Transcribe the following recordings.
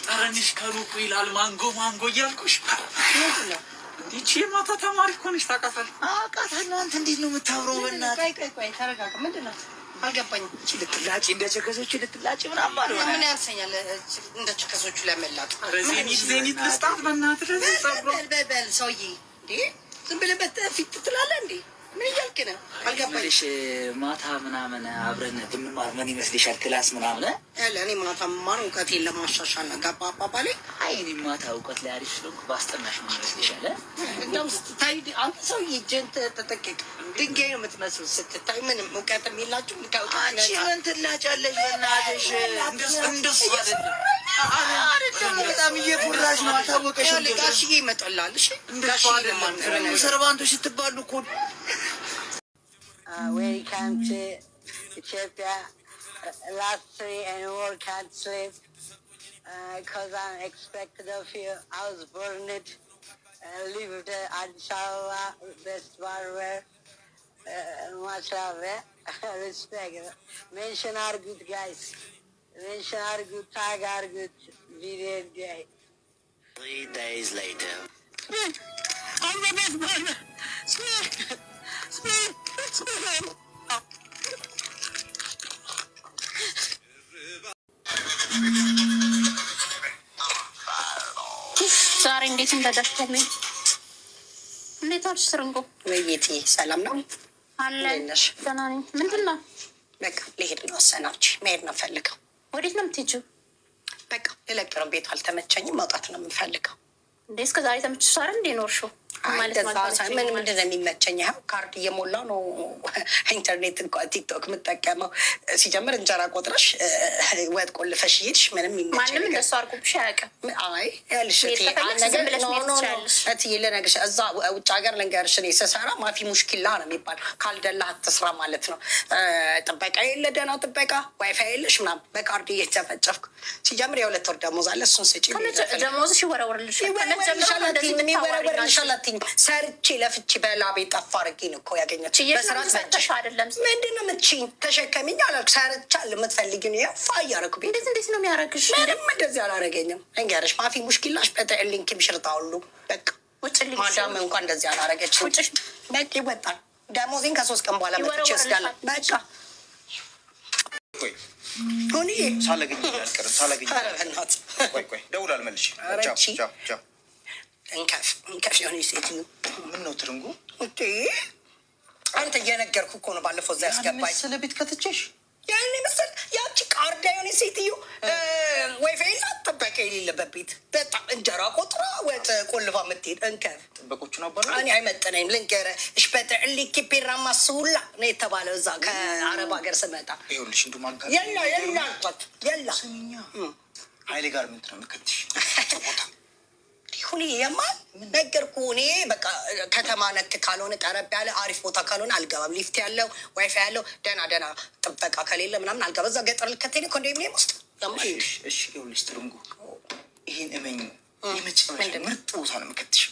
ጠረንሽ ከሩቁ ይላል ማንጎ ማንጎ እያልኩሽ። እንዲቺ የማታ ተማሪ እኮ ነሽ ታውቃታለህ? አውቃታለሁ። አንተ እንዴት ነው የምታብረው? በእናትህ ቆይ ተረጋጋ። ምንድን ነው አልገባኝም። ልትላጭ እንደ ቸከሶቹ ልትላጭ ምናምን ማለት ነው። ምን ያንሰኛል እንደ ቸከሶቹ ለመላጥ? ዜኒት ልስጣት በእናትህ። በል ሰውዬ እንዴ ዝም ብለህ በፊት ትላለህ እንዴ? ምን እያልክ ነው? አልገባኝም። ማታ ምናምን አብረን ብንማር ምን ይመስልሻል? ክላስ ምናምን እኔ ማታ መማር እውቀቴን ለማሻሻል ነው። ገባ አባባሌ? አይ እኔ ማታ እውቀት ላይ አሪፍ ስለሆንኩ ባስጠናሽ ምን ይመስልሻል? እንደውም ስትታይ አንተ ሰውዬ እጅህን ተጠቅቅ። ድንጋይ ነው የምትመስሉ ስትታይ። ምንም እውቀት የሚላችሁ አንቺ ምን ትላጫለሽ? በእናትሽ እንደሱ አይደለም። በጣም እየኮራሽ ነው። አታወቀሽ? ጋሽዬ ይመጣላል። እሺ ሰርቫንቶች ስትባሉ እኮ Welcome to Ethiopia. Last 3 and more can't sleep because I'm expected of you. I was born it. Lived Addis Ababa, best barber. Mashallah, respect. Mention are good guys. Mention are good, tag are good. Video guy. 3 days later. I'm the best barber. Speak. ዛሬ እንዴት እንደደከመኝ። እንዴት አልሽ ትርንጎ? ወይዬ ሰላም ነው አለ። ደህና ነኝ። ምንድን ነው? በቃ ልሄድ ነው። ወሰናች መሄድ ነው ፈልገው። ወዴት ነው የምትሄጂው? በቃ ልለቅ ነው። ቤቱ አልተመቸኝም። መውጣት ነው የምፈልገው። እንዴ እስከ ዛሬ ተመችቶሽ አይደል እንዴ ኖርሽው? ምንድን ነው የሚመቸኝ? ይኸው ካርድ እየሞላው ነው። ኢንተርኔት እንኳ ቲክቶክ የምጠቀመው። ሲጀምር እንጀራ ቆጥረሽ ወጥ ቆልፈሽ ሄድሽ። ምንም ማንም እንደሱ አድርጎብሽ አያውቅም። አይ ያልሽ እትዬ ልነግርሽ፣ እዛ ውጭ ሀገር ልንገርሽ፣ እኔ ስሰራ ማፊ ሙሽኪላ ነው የሚባል። ካልደላህ አትስራ ማለት ነው። ጥበቃ የለ፣ ደህና ጥበቃ፣ ዋይፋይ የለሽ ምናምን። በካርድ እየተጨፈጨፍኩ ሲጀምር የ2 ወር ደሞዝ አለ። እሱን ስጪ። ደሞዝሽ ይወረወርልሽ ይወረወርልሻል። ሰርቼ ለፍቼ በላቤ ጠፋ አድርጌ ነው እኮ ያገኘች። በስራት አይደለም። ምንድን ነው የምትችይኝ? ተሸከሚኝ አላልኩ። ሰርቻለሁ። የምትፈልጊውን ፋ እያደረኩ ቤት። እንዴት ነው የሚያደርግሽ? ምንም እንደዚህ አላረገኝም። እንገርሽ ማፊ ሙሽኪላሽ በተዕሊንኪ ምሽርታ ሁሉ በቃ ውጭልኝ። ማዳም እንኳን እንደዚህ አላረገች። በቃ ይወጣል። ደሞዜን ከ3 ቀን በኋላ መጥቼ ወስዳለሁ። በቃ ሆኒ ሳላገኝ አልቀርም። ሳላገኝ ቆይ ደውል አልመልሽ። ቻው እንከፍ የሆነ ሴትዮ። ምን ነው ትርንጉ? አንተ እየነገርኩህ እኮ ነው። ባለፈው እዛ ያስገባኝ ስለ ቤት ከተቸሽ ያን መሰል ያቺ ቃርዳ የሆነ ሴትዮ ወይፋይ የላት ጥበቃ የሌለበት ቤት በጣም እንጀራ ቆጥራ ወጥ ቆልፋ የምትሄድ እንከፍ። ጥበቆቹን አባራ እኔ አይመጥነኝም። ልንገርህ እሽበተ እሊኪ ፔራማ ስውላ ነው የተባለው እዛ ከአረብ ሀገር ስመጣ። ይኸውልሽ እንዱ ማጋ የላ አልኳት። የላ ስሚኛ ሀይሌ ጋር ምንት ነው የምከትሽ ቦታ ሁኔ የማል ነገርኩህ። እኔ በቃ ከተማ ነክ ካልሆነ ቀረብ ያለ አሪፍ ቦታ ካልሆነ አልገባም። ሊፍት ያለው ዋይፋይ ያለው ደህና ጥበቃ ከሌለ ምናምን አልገባም። እዛ ገጠር ልከተኝ ኮንዶሚኒየም ውስጥ ያማል። እሺ ይኸውልሽ ትርንጉ ይሄን እመኝ፣ የመጨረሻ ምርጥ ቦታ ነው የምከትሽ።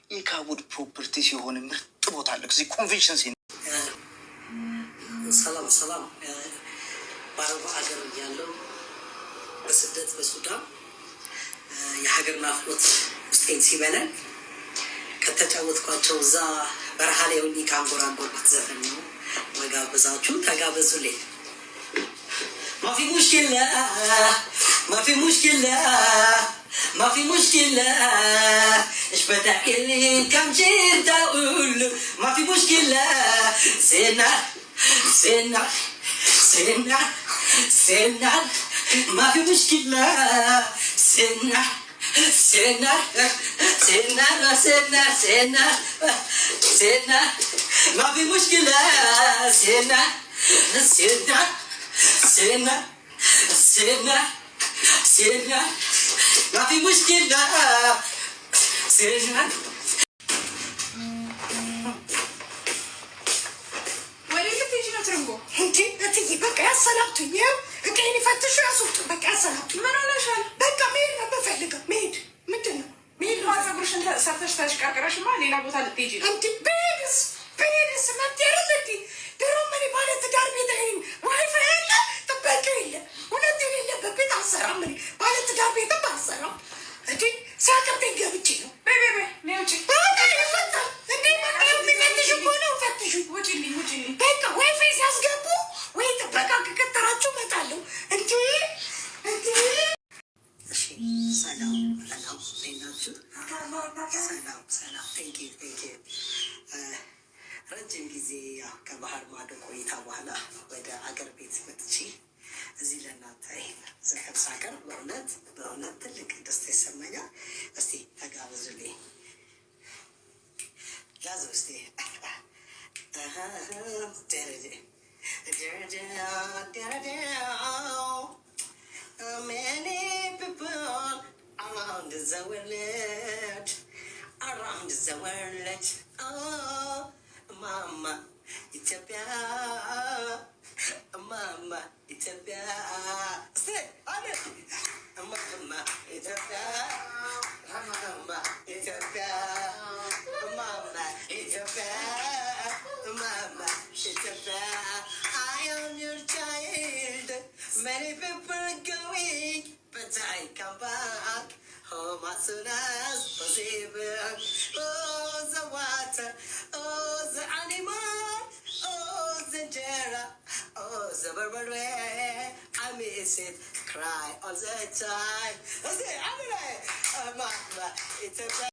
የካቡድ ፕሮፐርቲ ሲሆን ምርጥ ቦታ አለ እዚህ ኮንቬንሽን ሴ ሰላም በአረብ ሀገር እያለሁ በስደት በሱዳን የሀገር ናፍቆት ውስጤን ሲበለን ከተጫወትኳቸው እዛ በረሃ ላይ ሆኜ ካንጎራጎርኩት ዘፈን ነው መጋበዛችሁ። ተጋበዙልኝ። ማፊ ሙሽኪላ ማፊ ሙሽኪላ ማፊ ሙሽኪላ እሽ በታቅል ካምችር ታውል ማፊ ሙሽኪላ ሴና ሴና ሴና ሴና ማፊ ሙሽኪላ ሴና ሴና ሴና ሴና ሴና ሴና ማፊ ሙሽኪላ ሴና ሴና ሴና ሴና ሴና ማፊ ሙሽኪላ ሴና በቃ ያሰላቱኝ። እቃዬን ይፈትሹ ያስወጡ። በቃ ያሰላቱኝ። ምን ሆነሻል? በቃ መሄድ ነው የምፈልገው። መሄድ ምንድን ነው? መሄድ ነው። ፀጉርሽን ሰርተሽ ተሽቀርቅረሽማ ሌላ ቦታ ልትሄጂ ነው። እንዲ ብሄድስ መብት ያለ እንዲ ድሮ ምን ባለ ትዳር ቤት ዋይፋይ የለ ጥበቃ የለ እውነት የሌለ አልሰራም። እኔ ባለትዳር ቤትም አልሰራም። እንዴ ሲያቀብኝ ገብቼ ነው። የሚፈትሽ እኮ ነው። ፈትሹ። በቃ ዋይፋይ ሲያስገቡ ወይ ጥበቃ ከቀጠራችሁ እመጣለሁ እንጂ ሰላም ሰላም፣ ናችሁ? ሰላም ቴንኪው። ረጅም ጊዜ ያው ከባህር ማዶ ቆይታ በኋላ ወደ አገር ቤት መጥቼ እዚህ ለእናንተ ዘፈን ሳቀርብ በእውነት ትልቅ ደስታ ይሰማኛል። እስቲ ተጋበዙልኝ። ያዘው እስቲ many people around the world, oh, mama, Ethiopia, mama, Ethiopia, say, mama, Ethiopia, mama, Ethiopia, mama, Ethiopia, mama, Ethiopia, I am your child. Many people are going, but I come back home as soon as possible. Oh, the water, oh, the animal, oh, the jera, oh, the barbary. I miss it, cry all the time. I say, Mama, it's a